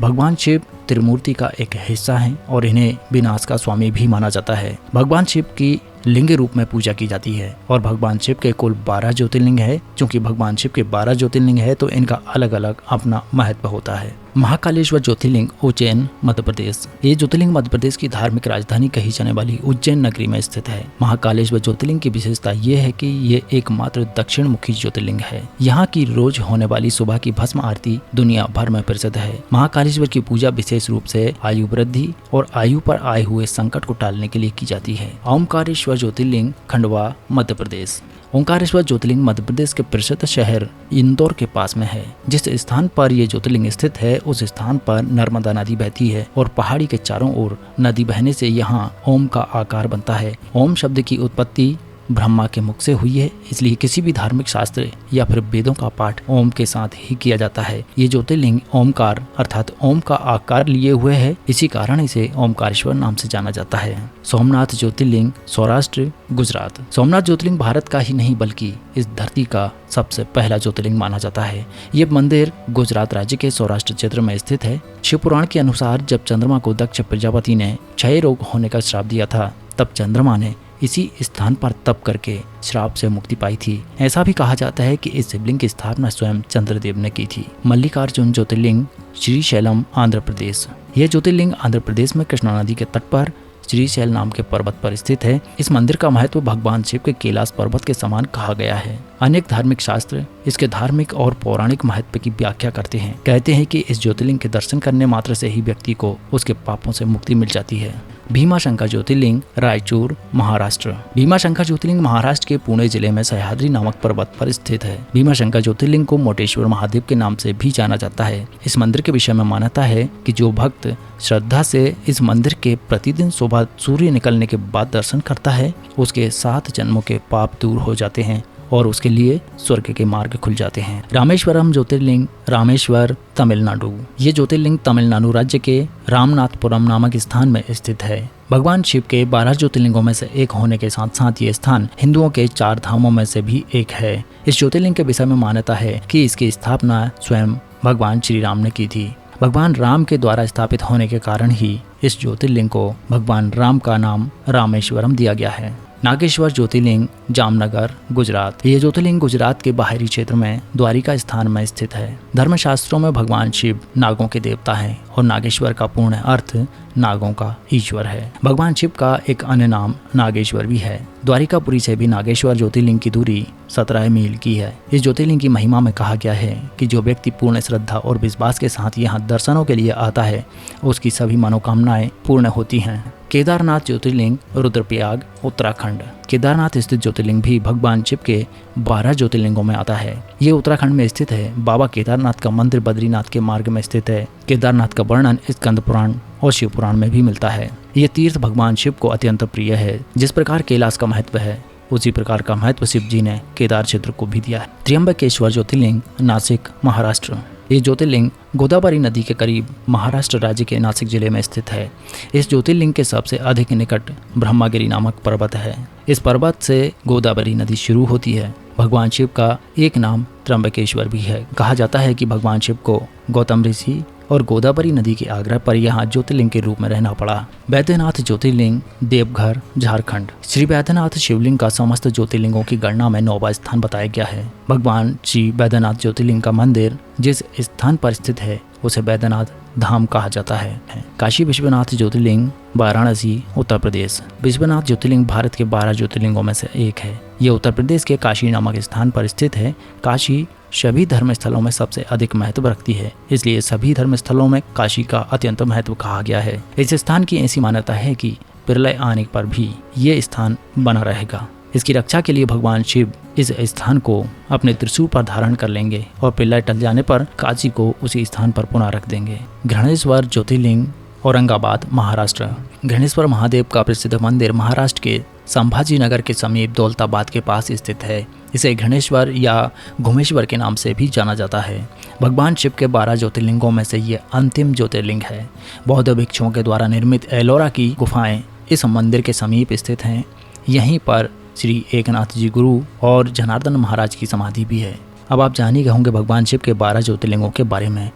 भगवान शिव त्रिमूर्ति का एक हिस्सा हैं और इन्हें विनाश का स्वामी भी माना जाता है। भगवान शिव की लिंग रूप में पूजा की जाती है और भगवान शिव के कुल 12 ज्योतिर्लिंग है। क्योंकि भगवान शिव के 12 ज्योतिर्लिंग है तो इनका अलग अलग अपना महत्व होता है। महाकालेश्वर ज्योतिर्लिंग उज्जैन मध्य प्रदेश। ये ज्योतिर्लिंग मध्य प्रदेश की धार्मिक राजधानी कही जाने वाली उज्जैन नगरी में स्थित है। महाकालेश्वर ज्योतिर्लिंग की विशेषता ये है कि ये एकमात्र दक्षिण मुखी ज्योतिर्लिंग है। यहाँ की रोज होने वाली सुबह की भस्म आरती दुनिया भर में प्रसिद्ध है। महाकालेश्वर की पूजा विशेष रूप से आयु वृद्धि और आयु पर आए हुए संकट को टालने के लिए की जाती है। ओमकारेश्वर ज्योतिर्लिंग खंडवा मध्य प्रदेश। ओंकारेश्वर ज्योतिर्लिंग मध्य प्रदेश के प्रसिद्ध शहर इंदौर के पास में है। जिस स्थान पर ये ज्योतिर्लिंग स्थित है उस स्थान पर नर्मदा नदी बहती है और पहाड़ी के चारों ओर नदी बहने से यहाँ ओम का आकार बनता है। ओम शब्द की उत्पत्ति ब्रह्मा के मुख से हुई है, इसलिए किसी भी धार्मिक शास्त्र या फिर वेदों का पाठ ओम के साथ ही किया जाता है। ये ज्योतिर्लिंग ओमकार अर्थात ओम का आकार लिए हुए है, इसी कारण इसे ओमकारेश्वर नाम से जाना जाता है। सोमनाथ ज्योतिर्लिंग सौराष्ट्र गुजरात। सोमनाथ ज्योतिर्लिंग भारत का ही नहीं बल्कि इस धरती का सबसे पहला ज्योतिर्लिंग माना जाता है। ये मंदिर गुजरात राज्य के सौराष्ट्र क्षेत्र में स्थित है। शिव पुराण के अनुसार जब चंद्रमा को दक्ष प्रजापति ने क्षय रोग होने का श्राप दिया था तब चंद्रमा ने इसी स्थान पर तप करके श्राप से मुक्ति पाई थी। ऐसा भी कहा जाता है कि इस शिवलिंग की स्थापना स्वयं चंद्रदेव ने की थी। मल्लिकार्जुन ज्योतिर्लिंग श्रीशैलम आंध्र प्रदेश। यह ज्योतिर्लिंग आंध्र प्रदेश में कृष्णा नदी के तट पर श्रीशैल नाम के पर्वत पर स्थित है। इस मंदिर का महत्व भगवान शिव के कैलाश पर्वत के समान कहा गया है। अनेक धार्मिक शास्त्र इसके धार्मिक और पौराणिक महत्व की व्याख्या करते हैं। कहते हैं कि इस ज्योतिर्लिंग के दर्शन करने मात्र से ही व्यक्ति को उसके पापों से मुक्ति मिल जाती है। भीमाशंकर ज्योतिर्लिंग रायचूर महाराष्ट्र। भीमाशंकर ज्योतिर्लिंग महाराष्ट्र के पुणे जिले में सह्याद्री नामक पर्वत पर स्थित है। भीमाशंकर ज्योतिर्लिंग को मोटेश्वर महादेव के नाम से भी जाना जाता है। इस मंदिर के विषय में मान्यता है कि जो भक्त श्रद्धा से इस मंदिर के प्रतिदिन सुबह सूर्य निकलने के बाद दर्शन करता है उसके 7 जन्मों के पाप दूर हो जाते हैं और उसके लिए स्वर्ग के मार्ग खुल जाते हैं। रामेश्वरम ज्योतिर्लिंग रामेश्वर तमिलनाडु। ये ज्योतिर्लिंग तमिलनाडु राज्य के रामनाथपुरम नामक स्थान में स्थित है। भगवान शिव के 12 ज्योतिर्लिंगों में से एक होने के साथ साथ ये स्थान हिंदुओं के 4 धामों में से भी एक है। इस ज्योतिर्लिंग के विषय में मान्यता है कि इसकी स्थापना स्वयं भगवान श्री राम ने की थी। भगवान राम के द्वारा स्थापित होने के कारण ही इस ज्योतिर्लिंग को भगवान राम का नाम रामेश्वरम दिया गया है। नागेश्वर ज्योतिर्लिंग जामनगर गुजरात। ये ज्योतिर्लिंग गुजरात के बाहरी क्षेत्र में द्वारिका स्थान में स्थित है। धर्मशास्त्रों में भगवान शिव नागों के देवता हैं और नागेश्वर का पूर्ण अर्थ नागों का ईश्वर है। भगवान शिव का एक अन्य नाम नागेश्वर भी है। द्वारिकापुरी से भी नागेश्वर ज्योतिर्लिंग की दूरी 17 मील की है। इस ज्योतिर्लिंग की महिमा में कहा गया है कि जो व्यक्ति पूर्ण श्रद्धा और विश्वास के साथ यहाँ दर्शनों के लिए आता है उसकी सभी मनोकामनाएं पूर्ण होती हैं। केदारनाथ ज्योतिर्लिंग रुद्रप्रयाग उत्तराखंड। केदारनाथ स्थित ज्योतिर्लिंग भी भगवान शिव के 12 ज्योतिर्लिंगों में आता है। ये उत्तराखंड में स्थित है। बाबा केदारनाथ का मंदिर बद्रीनाथ के मार्ग में स्थित है। केदारनाथ का वर्णन स्कंद पुराण और शिव पुराण में भी मिलता है। ये तीर्थ भगवान शिव को अत्यंत प्रिय है। जिस प्रकार कैलाश का महत्व है उसी प्रकार का महत्व शिव जी ने केदार क्षेत्र को भी दिया है। त्र्यंबकेश्वर ज्योतिर्लिंग नासिक महाराष्ट्र। ये ज्योतिर्लिंग गोदावरी नदी के करीब महाराष्ट्र राज्य के नासिक जिले में स्थित है। इस ज्योतिर्लिंग के सबसे अधिक निकट ब्रह्मगिरी नामक पर्वत है। इस पर्वत से गोदावरी नदी शुरू होती है। भगवान शिव का एक नाम त्र्यंबकेश्वर भी है। कहा जाता है कि भगवान शिव को गौतम ऋषि और गोदावरी नदी के आग्रह पर यहाँ ज्योतिर्लिंग के रूप में रहना पड़ा। वैद्यनाथ ज्योतिर्लिंग देवघर झारखंड। श्री वैद्यनाथ शिवलिंग का समस्त ज्योतिर्लिंगों की गणना में 9वां स्थान बताया गया है। भगवान श्री वैद्यनाथ ज्योतिर्लिंग का मंदिर जिस स्थान पर स्थित है उसे वैद्यनाथ धाम कहा जाता है। काशी विश्वनाथ ज्योतिर्लिंग वाराणसी उत्तर प्रदेश। विश्वनाथ ज्योतिर्लिंग भारत के 12 ज्योतिर्लिंगों में से एक है। ये उत्तर प्रदेश के काशी नामक स्थान पर स्थित है। काशी सभी धर्म स्थलों में सबसे अधिक महत्व रखती है, इसलिए सभी धर्म स्थलों में काशी का अत्यंत महत्व कहा गया है। इस स्थान की ऐसी मान्यता है कि प्रलय आने पर भी ये स्थान बना रहेगा। इसकी रक्षा के लिए भगवान शिव इस स्थान को अपने त्रिशूल पर धारण कर लेंगे और प्रलय टल जाने पर काशी को उसी स्थान पर पुनः रख देंगे। घृणेश्वर ज्योतिर्लिंग औरंगाबाद महाराष्ट्र। घृणेश्वर महादेव का प्रसिद्ध मंदिर महाराष्ट्र के संभाजी नगर के समीप दौलताबाद के पास स्थित है। इसे घृणेश्वर या घुमेश्वर के नाम से भी जाना जाता है। भगवान शिव के 12 ज्योतिर्लिंगों में से ये अंतिम ज्योतिर्लिंग है। बौद्ध भिक्षुओं के द्वारा निर्मित एलोरा की गुफाएं इस मंदिर के समीप स्थित हैं। यहीं पर श्री एकनाथ जी गुरु और जनार्दन महाराज की समाधि भी है। अब आप जान ही गए होंगे भगवान शिव के 12 ज्योतिर्लिंगों के बारे में।